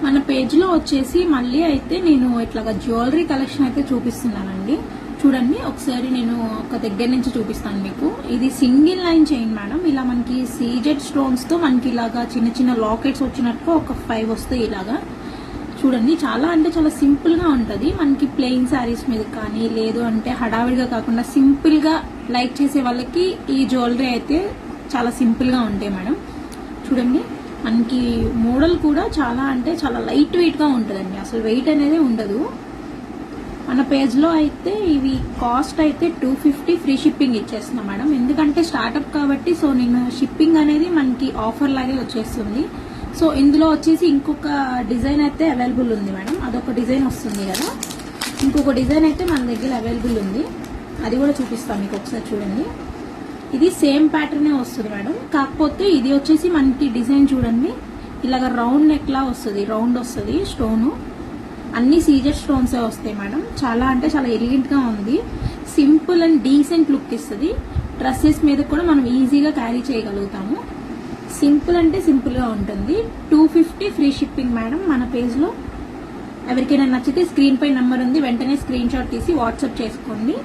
మన పేజ్లో వచ్చేసి మళ్ళీ అయితే నేను ఇట్లాగా జ్యువెలరీ కలెక్షన్ అయితే చూపిస్తున్నానండి. చూడండి ఒకసారి నేను ఒక దగ్గర నుంచి చూపిస్తాను మీకు. ఇది సింగిల్ లైన్ చైన్ మేడం. ఇలా మనకి సీజెడ్ స్టోన్స్ తో మనకి ఇలాగా చిన్న చిన్న లాకెట్స్ వచ్చినట్టు ఒక 5 వస్తాయి ఇలాగా. చూడండి చాలా అంటే చాలా సింపుల్ గా ఉంటది. మనకి ప్లెయిన్ శారీస్ మీద కానీ లేదు అంటే హడావిడిగా కాకుండా సింపుల్ గా లైక్ చేసే వాళ్ళకి ఈ జ్యువెలరీ అయితే చాలా సింపుల్ గా ఉంటాయి మేడం. చూడండి మనకి మోడల్ కూడా చాలా అంటే చాలా లైట్ వెయిట్ గా ఉంటుందండి. అసలు వెయిట్ అనేది ఉండదు. మన పేజ్ లో అయితే ఇవి కాస్ట్ అయితే 250 ఫ్రీ షిప్పింగ్ ఇచ్చేస్తున్నా మేడం. ఎందుకంటే స్టార్ట్అప్ కాబట్టి సో నేను షిప్పింగ్ అనేది మనకి ఆఫర్ లాగే వచ్చేస్తుంది. సో ఇందులో వచ్చేసి ఇంకొక డిజైన్ అయితే అవైలబుల్ ఉంది మేడం. అదొక డిజైన్ వస్తుంది కదా, ఇంకొక డిజైన్ అయితే మన దగ్గర అవైలబుల్ ఉంది. అది కూడా చూపిస్తాను మీకు ఒకసారి చూడండి. ఇది సేమ్ ప్యాటర్నే వస్తుంది మేడం. కాకపోతే ఇది వచ్చేసి మనకి డిజైన్ చూడండి ఇలాగ రౌండ్ నెక్ లా వస్తుంది. రౌండ్ వస్తుంది స్టోను. అన్ని సీజెడ్ స్టోన్సే వస్తాయి మేడం. చాలా అంటే చాలా ఎలిగెంట్ గా ఉంది. సింపుల్ అండ్ డీసెంట్ లుక్ ఇస్తుంది. డ్రెస్సెస్ మీద కూడా మనం ఈజీగా క్యారీ చేయగలుగుతాము. సింపుల్ అంటే సింపుల్ గా ఉంటుంది. 250 ఫ్రీ షిప్పింగ్ మేడం. మన పేజ్ లో ఎవరికైనా నచ్చితే స్క్రీన్ పై నంబర్ ఉంది, వెంటనే స్క్రీన్ షాట్ తీసి వాట్సాప్ చేసుకోండి.